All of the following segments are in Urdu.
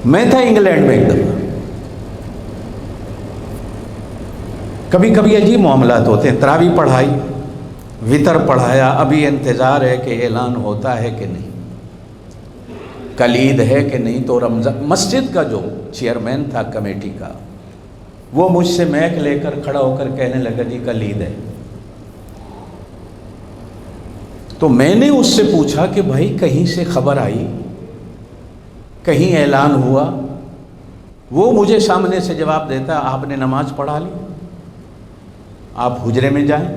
میں تھا انگلینڈ میں ایک دفعہ، کبھی کبھی عجیب معاملات ہوتے ہیں، تراویح پڑھائی، وطر پڑھایا، ابھی انتظار ہے کہ اعلان ہوتا ہے کہ نہیں، کل عید ہے کہ نہیں۔ تو رمضان مسجد کا جو چیئرمین تھا کمیٹی کا، وہ مجھ سے میک لے کر کھڑا ہو کر کہنے لگا جی کل عید ہے۔ تو میں نے اس سے پوچھا کہ بھائی کہیں سے خبر آئی، کہیں اعلان ہوا؟ وہ مجھے سامنے سے جواب دیتا آپ نے نماز پڑھا لی، آپ حجرے میں جائیں،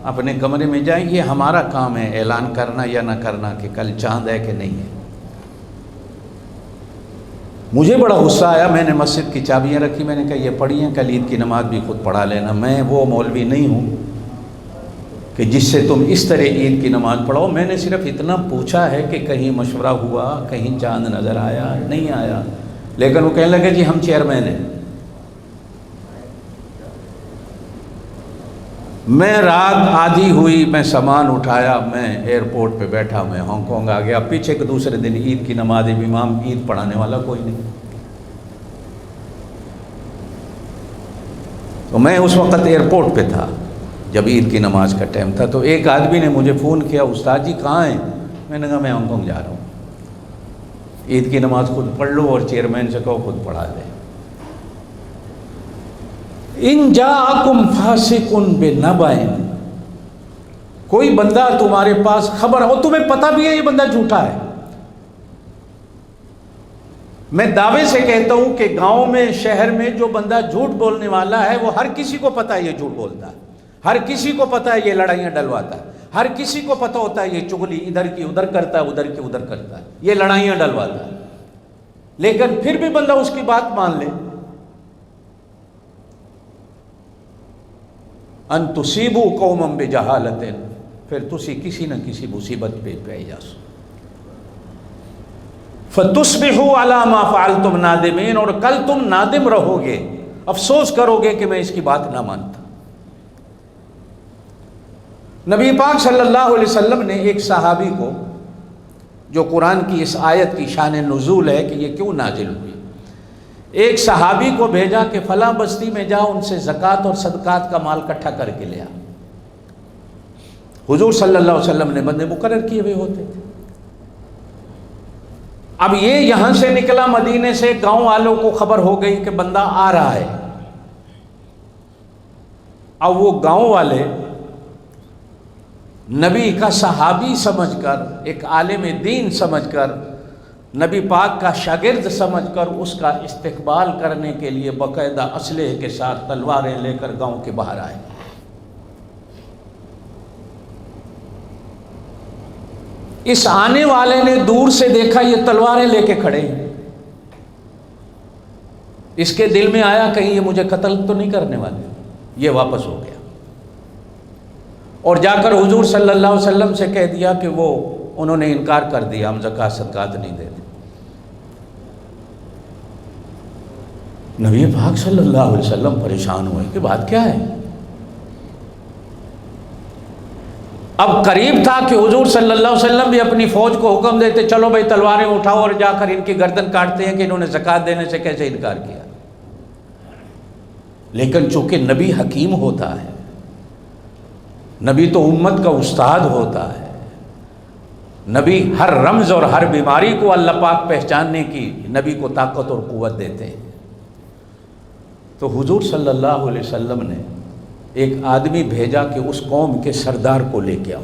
اپنے کمرے میں جائیں، یہ ہمارا کام ہے اعلان کرنا یا نہ کرنا کہ کل چاند ہے کہ نہیں ہے۔ مجھے بڑا غصہ آیا، میں نے مسجد کی چابیاں رکھی، میں نے کہا یہ پڑھی ہیں، کل عید کی نماز بھی خود پڑھا لینا، میں وہ مولوی نہیں ہوں کہ جس سے تم اس طرح عید کی نماز پڑھاؤ۔ میں نے صرف اتنا پوچھا ہے کہ کہیں مشورہ ہوا، کہیں چاند نظر آیا نہیں آیا، لیکن وہ کہنے لگے جی ہم چیئرمین ہیں۔ میں رات آدھی ہوئی، میں سامان اٹھایا، میں ایئرپورٹ پہ بیٹھا، میں ہانگ کانگ آ گیا۔ پیچھے کے دوسرے دن عید کی نماز، امام عید پڑھانے والا کوئی نہیں۔ تو میں اس وقت ایئرپورٹ پہ تھا جب عید کی نماز کا ٹائم تھا، تو ایک آدمی نے مجھے فون کیا، استاد جی کہاں ہیں؟ میں نے کہا میں ہانگ کانگ جا رہا ہوں، عید کی نماز خود پڑھ لو اور چیئرمین سے کہو خود پڑھا دے۔ ان جاءکم فاسق بنبأ، کوئی بندہ تمہارے پاس خبر ہو، تمہیں پتہ بھی ہے یہ بندہ جھوٹا ہے۔ میں دعوے سے کہتا ہوں کہ گاؤں میں، شہر میں جو بندہ جھوٹ بولنے والا ہے وہ ہر کسی کو پتہ ہے یہ جھوٹ بولتا ہے، ہر کسی کو پتہ ہے یہ لڑائیاں ڈلواتا ہے، ہر کسی کو پتہ ہوتا ہے یہ چغلی ادھر کی ادھر کرتا ہے، ادھر کی ادھر کرتا ہے، یہ لڑائیاں ڈلواتا ہے، لیکن پھر بھی بندہ اس کی بات مان لے۔ ان تصیبوا قوما بجہالۃ، پھر تسی کسی نہ کسی مصیبت پہ پہ جا سو، فتصبحوا علی ما فعلتم نادمین، اور کل تم نادم رہو گے، افسوس کرو گے کہ میں اس کی بات نہ مانتا۔ نبی پاک صلی اللہ علیہ وسلم نے ایک صحابی کو، جو قرآن کی اس آیت کی شان نزول ہے کہ یہ کیوں نازل ہوئی، ایک صحابی کو بھیجا کہ فلاں بستی میں جا، ان سے زکوٰۃ اور صدقات کا مال اکٹھا کر کے لیا۔ حضور صلی اللہ علیہ وسلم نے بندے مقرر کیے ہوئے ہوتے تھے۔ اب یہ یہاں سے نکلا مدینے سے، گاؤں والوں کو خبر ہو گئی کہ بندہ آ رہا ہے۔ اب وہ گاؤں والے نبی کا صحابی سمجھ کر، ایک عالم دین سمجھ کر، نبی پاک کا شاگرد سمجھ کر اس کا استقبال کرنے کے لیے باقاعدہ اسلحے کے ساتھ تلواریں لے کر گاؤں کے باہر آئے۔ اس آنے والے نے دور سے دیکھا یہ تلواریں لے کے کھڑے ہیں، اس کے دل میں آیا کہیں یہ مجھے قتل تو نہیں کرنے والے، یہ واپس ہو گیا اور جا کر حضور صلی اللہ علیہ وسلم سے کہہ دیا کہ وہ انہوں نے انکار کر دیا، ہم زکوٰۃ صدقات نہیں دیتے۔ نبی پاک صلی اللہ علیہ وسلم پریشان ہوئے کہ بات کیا ہے۔ اب قریب تھا کہ حضور صلی اللہ علیہ وسلم بھی اپنی فوج کو حکم دیتے چلو بھائی تلواریں اٹھاؤ اور جا کر ان کی گردن کاٹتے ہیں کہ انہوں نے زکوٰۃ دینے سے کیسے انکار کیا۔ لیکن چونکہ نبی حکیم ہوتا ہے، نبی تو امت کا استاد ہوتا ہے، نبی ہر رمز اور ہر بیماری کو اللہ پاک پہچاننے کی نبی کو طاقت اور قوت دیتے ہیں۔ تو حضور صلی اللہ علیہ وسلم نے ایک آدمی بھیجا کہ اس قوم کے سردار کو لے کے آؤ۔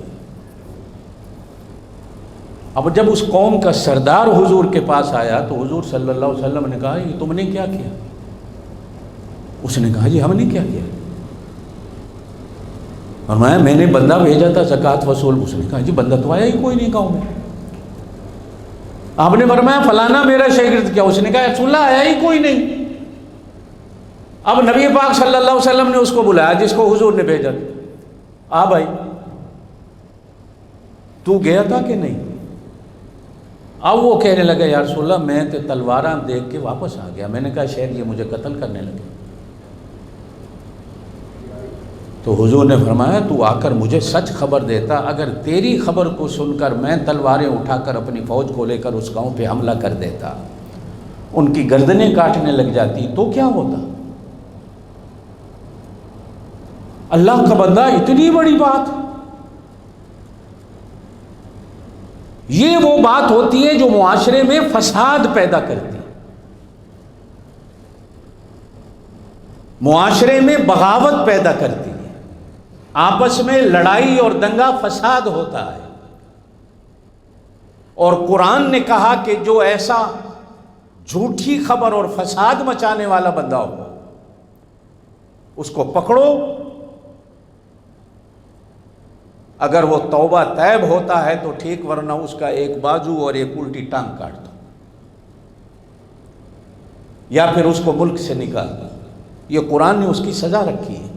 اب جب اس قوم کا سردار حضور کے پاس آیا تو حضور صلی اللہ علیہ وسلم نے کہا یہ تم نے کیا کیا؟ اس نے کہا جی ہم نے کیا کیا؟ فرمایا میں نے بندہ بھیجا تھا زکوٰۃ وصول۔ اس نے کہا جی بندہ تو آیا ہی کوئی نہیں گاؤں میں۔ آپ نے فرمایا فلانا میرا شاگرد کیا؟ اس نے کہا رسول اللہ آیا ہی کوئی نہیں۔ اب نبی پاک صلی اللہ علیہ وسلم نے اس کو بلایا جس کو حضور نے بھیجا تھا، آ بھائی تو گیا تھا کہ نہیں؟ اب وہ کہنے لگا یا رسول اللہ میں تو تلواراں دیکھ کے واپس آ گیا، میں نے کہا شاید یہ مجھے قتل کرنے لگے۔ تو حضور نے فرمایا تو آ کر مجھے سچ خبر دیتا، اگر تیری خبر کو سن کر میں تلواریں اٹھا کر اپنی فوج کو لے کر اس گاؤں پہ حملہ کر دیتا ان کی گردنیں کاٹنے لگ جاتی تو کیا ہوتا؟ اللہ کا بندہ اتنی بڑی بات، یہ وہ بات ہوتی ہے جو معاشرے میں فساد پیدا کرتی ہے، معاشرے میں بغاوت پیدا کرتی ہے، آپس میں لڑائی اور دنگا فساد ہوتا ہے۔ اور قرآن نے کہا کہ جو ایسا جھوٹی خبر اور فساد مچانے والا بندہ ہو اس کو پکڑو، اگر وہ توبہ طیب ہوتا ہے تو ٹھیک، ورنہ اس کا ایک بازو اور ایک الٹی ٹانگ کاٹ دو یا پھر اس کو ملک سے نکال دو۔ یہ قرآن نے اس کی سزا رکھی ہے۔